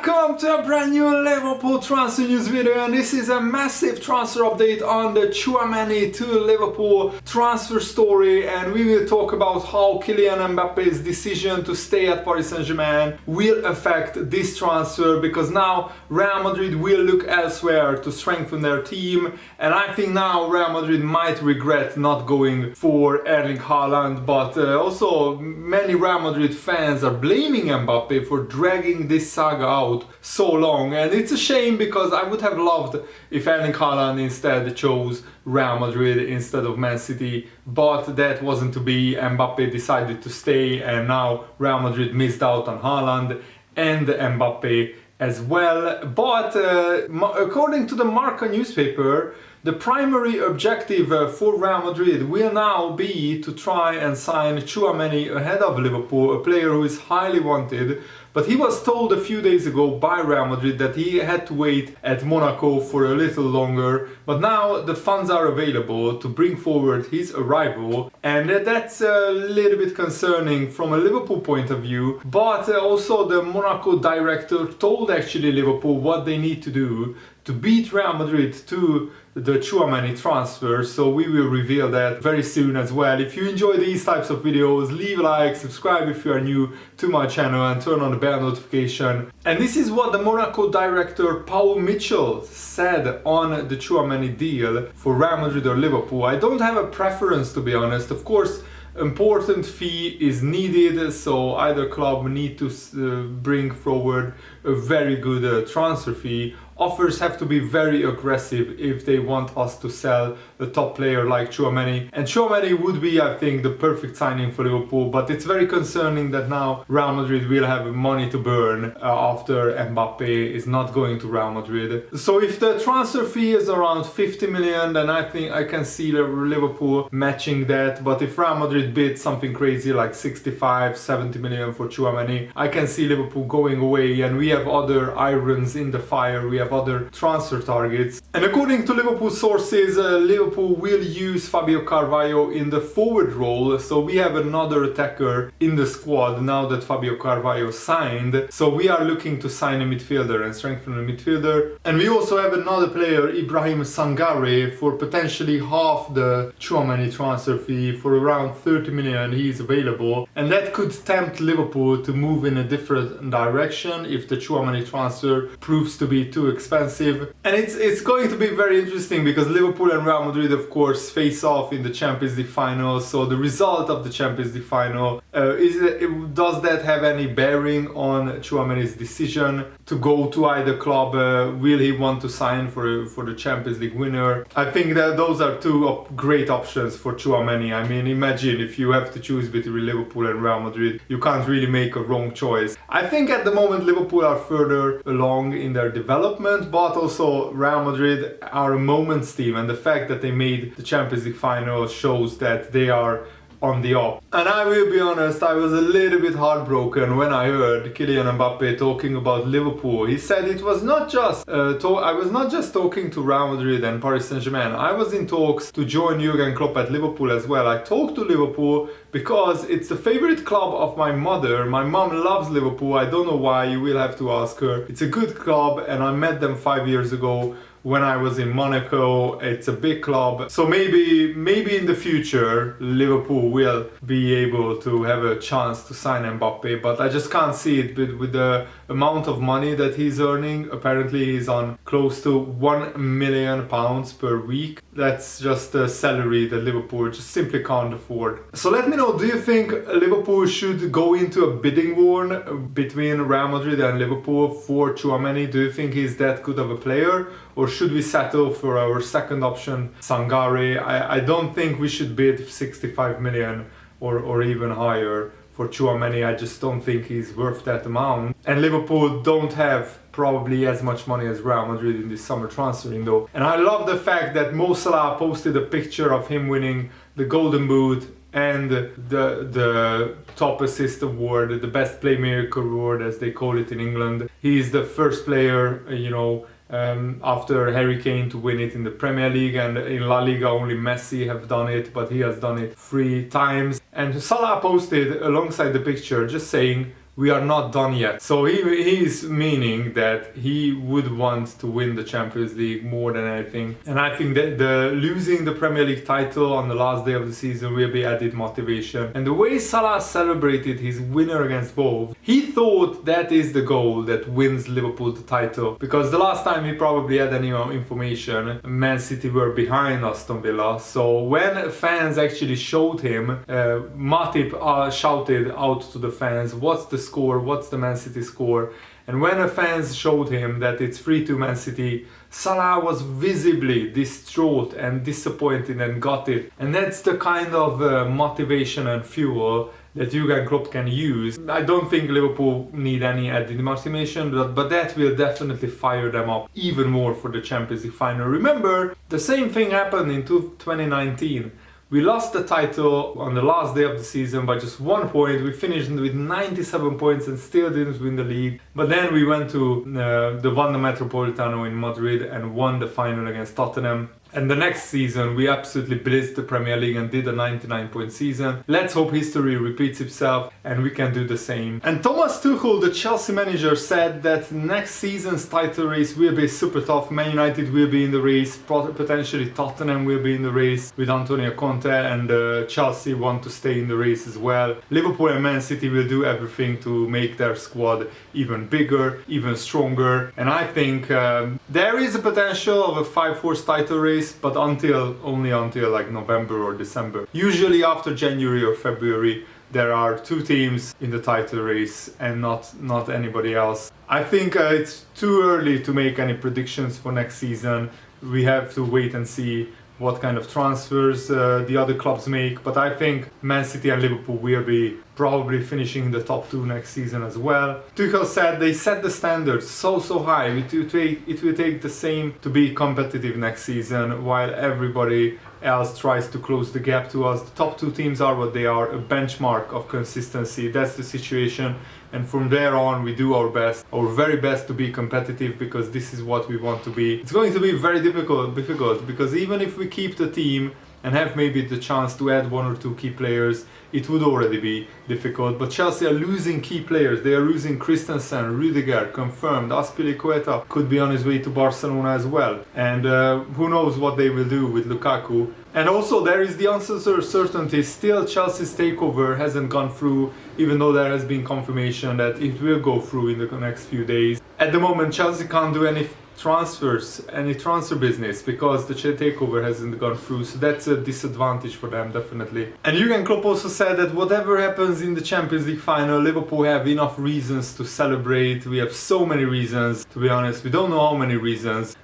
Welcome to a brand new Liverpool transfer news video, and this is a massive transfer update on the Tchouameni to Liverpool transfer story, and we will talk about how Kylian Mbappe's decision to stay at Paris Saint-Germain will affect this transfer, because now Real Madrid will look elsewhere to strengthen their team, and I think now Real Madrid might regret not going for Erling Haaland, but also many Real Madrid fans are blaming Mbappe for dragging this saga out so long, and it's a shame because I would have loved if Erling Haaland instead chose Real Madrid instead of Man City, but that wasn't to be. Mbappe decided to stay, and now Real Madrid missed out on Haaland and Mbappe as well. But according to the Marca newspaper, the primary objective for Real Madrid will now be to try and sign Tchouameni ahead of Liverpool, a player who is highly wanted. But he was told a few days ago by Real Madrid that he had to wait at Monaco for a little longer. But now the funds are available to bring forward his arrival, and that's a little bit concerning from a Liverpool point of view. But also the Monaco director told actually Liverpool what they need to do to beat Real Madrid to the Tchouameni transfer, so we will reveal that very soon as well. If you enjoy these types of videos, leave a like, subscribe if you are new to my channel, and turn on the bell notification. And this is what the Monaco director Paul Mitchell said on the Tchouameni deal for Real Madrid or Liverpool. I don't have a preference, to be honest. Of course, important fee is needed, so either club need to bring forward a very good transfer fee. Offers have to be very aggressive if they want us to sell a top player like Tchouameni. And Tchouameni would be, I think, the perfect signing for Liverpool, but it's very concerning that now Real Madrid will have money to burn after Mbappe is not going to Real Madrid. So if the transfer fee is around 50 million, then I think I can see Liverpool matching that. But if Real Madrid bids something crazy like 65, 70 million for Tchouameni, I can see Liverpool going away, and we have other irons in the fire. We have other transfer targets. And according to Liverpool sources, Liverpool will use Fabio Carvalho in the forward role, so we have another attacker in the squad now that Fabio Carvalho signed. So we are looking to sign a midfielder and strengthen a midfielder. And we also have another player, Ibrahim Sangare, for potentially half the Tchouameni transfer fee. For around 30 million he is available, and that could tempt Liverpool to move in a different direction if the Tchouameni transfer proves to be too expensive. And it's going to be very interesting because Liverpool and Real Madrid, of course, face off in the Champions League final. So the result of the Champions League final, does that have any bearing on Tchouameni's decision to go to either club? Will he want to sign for the Champions League winner? I think that those are two great options for Tchouameni. I mean, imagine if you have to choose between Liverpool and Real Madrid, you can't really make a wrong choice. I think at the moment Liverpool are further along in their development, but also Real Madrid are a moments team, and the fact that they made the Champions League final shows that they are on the up. And I will be honest, I was a little bit heartbroken when I heard Kylian Mbappe talking about Liverpool. He said it was not just I was not just talking to Real Madrid and Paris Saint-Germain. I was in talks to join Jurgen Klopp at Liverpool as well. I talked to Liverpool because it's the favorite club of my mother. My mom loves Liverpool. I don't know why, you will have to ask her. It's a good club, and I met them 5 years ago when I was in Monaco. It's a big club, so maybe in the future Liverpool will be able to have a chance to sign Mbappe, but I just can't see it with the amount of money that he's earning. Apparently he's on close to £1 million per week. That's just a salary that Liverpool just simply can't afford. So let me know, do you think Liverpool should go into a bidding war between Real Madrid and Liverpool for Tchouameni? Do you think he's that good of a player? Or should we settle for our second option, Sangare? I don't think we should bid 65 million or even higher for Tchouameni. I just don't think he's worth that amount. And Liverpool don't have probably as much money as Real Madrid in this summer transfer window. And I love the fact that Mo Salah posted a picture of him winning the Golden Boot and the top assist award, the best playmaker award as they call it in England. He is the first player, after Harry Kane to win it in the Premier League, and in La Liga only Messi have done it, but he has done it 3 times. And Salah posted alongside the picture just saying, we are not done yet. So he is meaning that he would want to win the Champions League more than anything. And I think that the losing the Premier League title on the last day of the season will be added motivation. And the way Salah celebrated his winner against Wolves, he thought that is the goal that wins Liverpool the title. Because the last time he probably had any information, Man City were behind Aston Villa. So when fans actually showed him, Matip shouted out to the fans, what's the score, what's the Man City score? And when the fans showed him that it's 3-2 Man City, Salah was visibly distraught and disappointed and got it. And that's the kind of motivation and fuel that Jurgen Klopp can use. I don't think Liverpool need any added motivation, but that will definitely fire them up even more for the Champions League final. Remember, the same thing happened in 2019. We lost the title on the last day of the season by just 1 point. We finished with 97 points and still didn't win the league. But then we went to the Wanda Metropolitano in Madrid and won the final against Tottenham. And the next season we absolutely blitzed the Premier League and did a 99-point season. Let's hope history repeats itself and we can do the same. And Thomas Tuchel, the Chelsea manager, said that next season's title race will be super tough. Man United will be in the race, potentially Tottenham will be in the race with Antonio Conte, and Chelsea want to stay in the race as well. Liverpool and Man City will do everything to make their squad even bigger, even stronger. And I think there is a potential of a 5-horse title race, but only until like November or December. Usually after January or February there are 2 teams in the title race and not anybody else. I think it's too early to make any predictions for next season. We have to wait and see what kind of transfers the other clubs make, but I think Man City and Liverpool will be probably finishing in the top 2 next season as well. Tuchel said they set the standards so high, it will take the same to be competitive next season, while everybody else tries to close the gap to us. The top 2 teams are what they are, a benchmark of consistency. That's the situation, and from there on we do our best, our very best to be competitive, because this is what we want to be. It's going to be very difficult because even if we keep the team and have maybe the chance to add 1 or 2 key players, it would already be difficult. But Chelsea are losing key players. They are losing Christensen, Rudiger, confirmed. Azpilicueta could be on his way to Barcelona as well. And who knows what they will do with Lukaku. And also there is the uncertainty. Still, Chelsea's takeover hasn't gone through, even though there has been confirmation that it will go through in the next few days. At the moment, Chelsea can't do any transfer business because the takeover hasn't gone through, so that's a disadvantage for them, definitely. And Jurgen Klopp also said that whatever happens in the Champions League final, Liverpool have enough reasons to celebrate. We have so many reasons, to be honest. We don't know how many reasons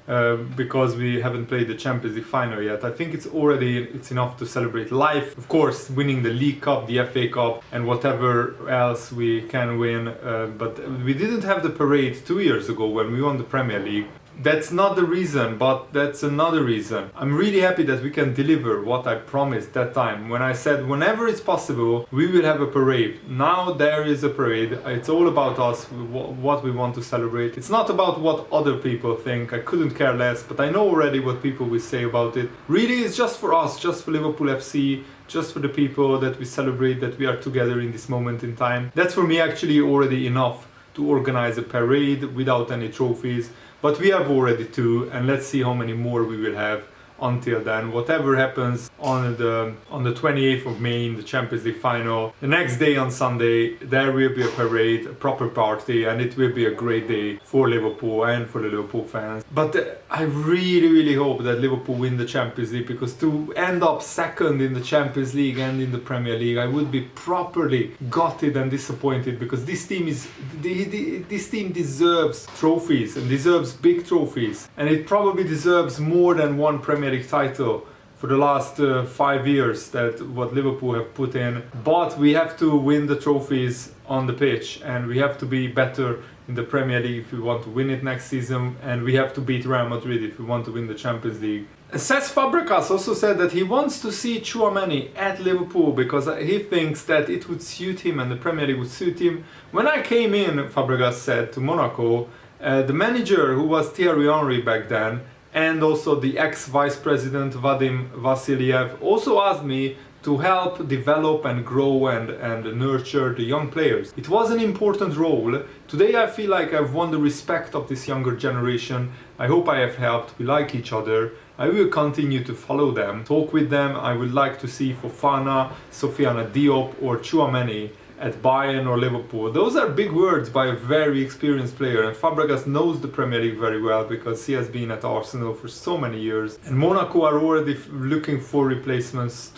because we haven't played the Champions League final yet. I think it's enough to celebrate life. Of course, winning the League Cup, the FA Cup, and whatever else we can win. But we didn't have the parade 2 years ago when we won the Premier League. That's not the reason, but that's another reason. I'm really happy that we can deliver what I promised that time when I said whenever it's possible we will have a parade. Now there is a parade. It's all about us, what we want to celebrate. It's not about what other people think. I couldn't care less, but I know already what people will say about it. Really, it's just for us, just for Liverpool FC, just for the people that we celebrate, that we are together in this moment in time. That's for me actually already enough to organize a parade without any trophies. But we have already 2, and let's see how many more we will have until then. Whatever happens on the 28th of May in the Champions League final, the next day on Sunday there will be a parade, a proper party, and it will be a great day for Liverpool and for the Liverpool fans. But I really hope that Liverpool win the Champions League, because to end up second in the Champions League and in the Premier League, I would be properly gutted and disappointed, because this team deserves trophies and deserves big trophies, and it probably deserves more than 1 Premier League title for the last 5 years that what Liverpool have put in. But we have to win the trophies on the pitch, and we have to be better in the Premier League if we want to win it next season, and we have to beat Real Madrid if we want to win the Champions League. Cesc Fabregas also said that he wants to see Tchouameni at Liverpool because he thinks that it would suit him and the Premier League would suit him. When I came in, Fabregas said, to Monaco, the manager, who was Thierry Henry back then, and also the ex-vice president Vadim Vassiliev, also asked me to help develop and grow and nurture the young players. It was an important role. Today I feel like I've won the respect of this younger generation. I hope I have helped. We like each other. I will continue to follow them, talk with them. I would like to see Fofana, Sofiane Diop or Tchouameni at Bayern or Liverpool. Those are big words by a very experienced player, and Fabregas knows the Premier League very well because he has been at Arsenal for so many years. And Monaco are already looking for replacements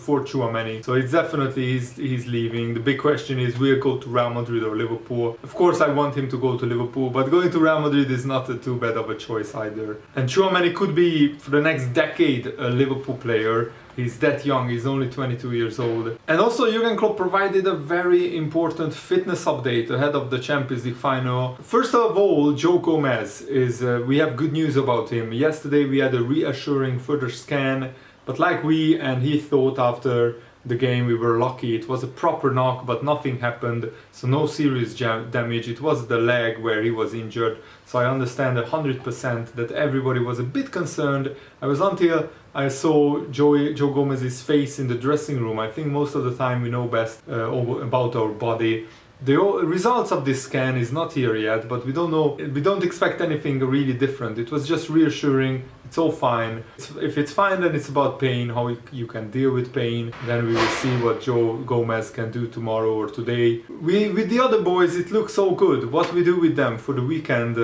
for Tchouameni. So it's definitely he's leaving. The big question is, will he go to Real Madrid or Liverpool? Of course I want him to go to Liverpool, but going to Real Madrid is not too bad of a choice either. And Tchouameni could be, for the next decade, a Liverpool player. He's that young, he's only 22 years old. And also Jurgen Klopp provided a very important fitness update ahead of the Champions League final. First of all, Joe Gomez we have good news about him. Yesterday we had a reassuring further scan, but like we and he thought after the game, we were lucky. It was a proper knock, but nothing happened, so no serious damage. It was the leg where he was injured, so I understand 100% that everybody was a bit concerned. I was until I saw Joe Gomez's face in the dressing room. I think most of the time we know best about our body. The results of this scan is not here yet, but we don't know. We don't expect anything really different. It was just reassuring. It's all fine. If it's fine, then it's about pain, how you can deal with pain. Then we will see what Joe Gomez can do tomorrow or today. With the other boys, it looks so good. What we do with them for the weekend,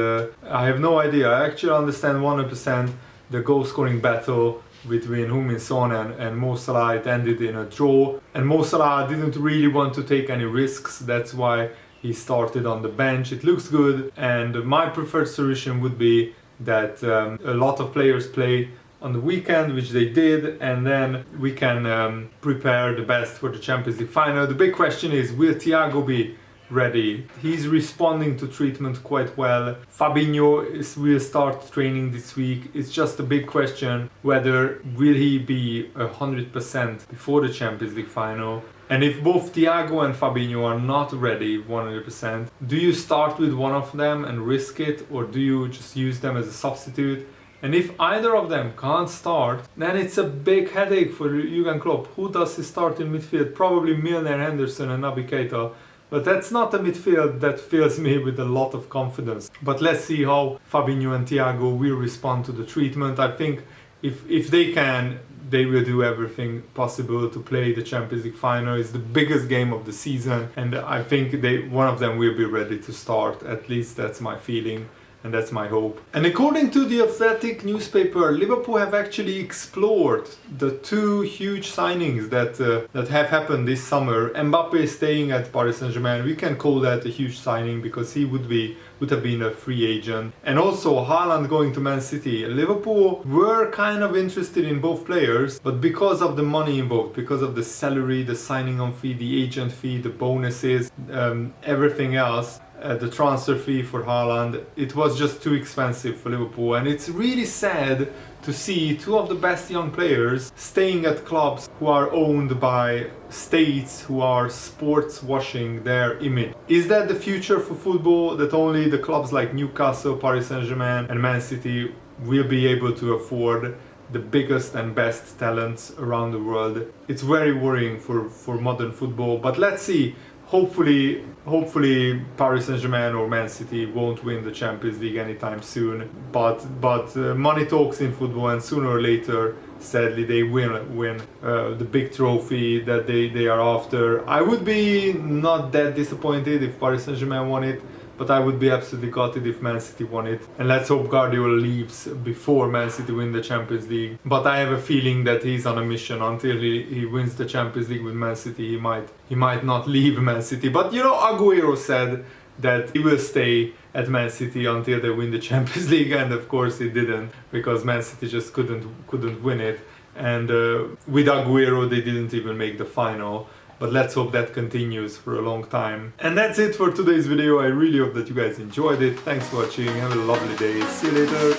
I have no idea. I actually understand 100% the goal scoring battle between Heung-min Son and Mo Salah. It ended in a draw, and Mo Salah didn't really want to take any risks. That's why he started on the bench. It looks good, and my preferred solution would be that a lot of players play on the weekend, which they did, and then we can prepare the best for the Champions League final. The big question is, will Thiago be ready? He's responding to treatment quite well. Fabinho will start training this week. It's just a big question whether will he be 100% before the Champions League final. And if both Thiago and Fabinho are not ready 100%, do you start with one of them and risk it, or do you just use them as a substitute? And if either of them can't start, then it's a big headache for Jurgen Klopp. Who does he start in midfield? Probably Milner, Henderson and Naby Keita. But that's not a midfield that fills me with a lot of confidence. But let's see how Fabinho and Thiago will respond to the treatment. I think if they can, they will do everything possible to play the Champions League final. It's the biggest game of the season, and I think one of them will be ready to start. At least that's my feeling. And that's my hope. And according to the Athletic newspaper, Liverpool have actually explored the two huge signings that have happened this summer. Mbappe staying at Paris Saint-Germain, we can call that a huge signing because he would have been a free agent. And also Haaland going to Man City. Liverpool were kind of interested in both players, but because of the money involved, because of the salary, the signing on fee, the agent fee, the bonuses, everything else, the transfer fee for Haaland, it was just too expensive for Liverpool. And it's really sad to see two of the best young players staying at clubs who are owned by states who are sports washing their image. Is that the future for football, that only the clubs like Newcastle, Paris Saint-Germain and Man City will be able to afford the biggest and best talents around the world? It's very worrying for modern football, but let's see. Hopefully Paris Saint-Germain or Man City won't win the Champions League anytime soon. But money talks in football, and sooner or later, sadly, they will win the big trophy that they are after. I would be not that disappointed if Paris Saint-Germain won it, but I would be absolutely gutted if Man City won it. And let's hope Guardiola leaves before Man City win the Champions League. But I have a feeling that he's on a mission. Until he wins the Champions League with Man City, he might not leave Man City. But you know, Aguero said that he will stay at Man City until they win the Champions League, and of course he didn't, because Man City just couldn't win it. And with Aguero they didn't even make the final. But let's hope that continues for a long time. And that's it for today's video. I really hope that you guys enjoyed it. Thanks for watching. Have a lovely day. See you later.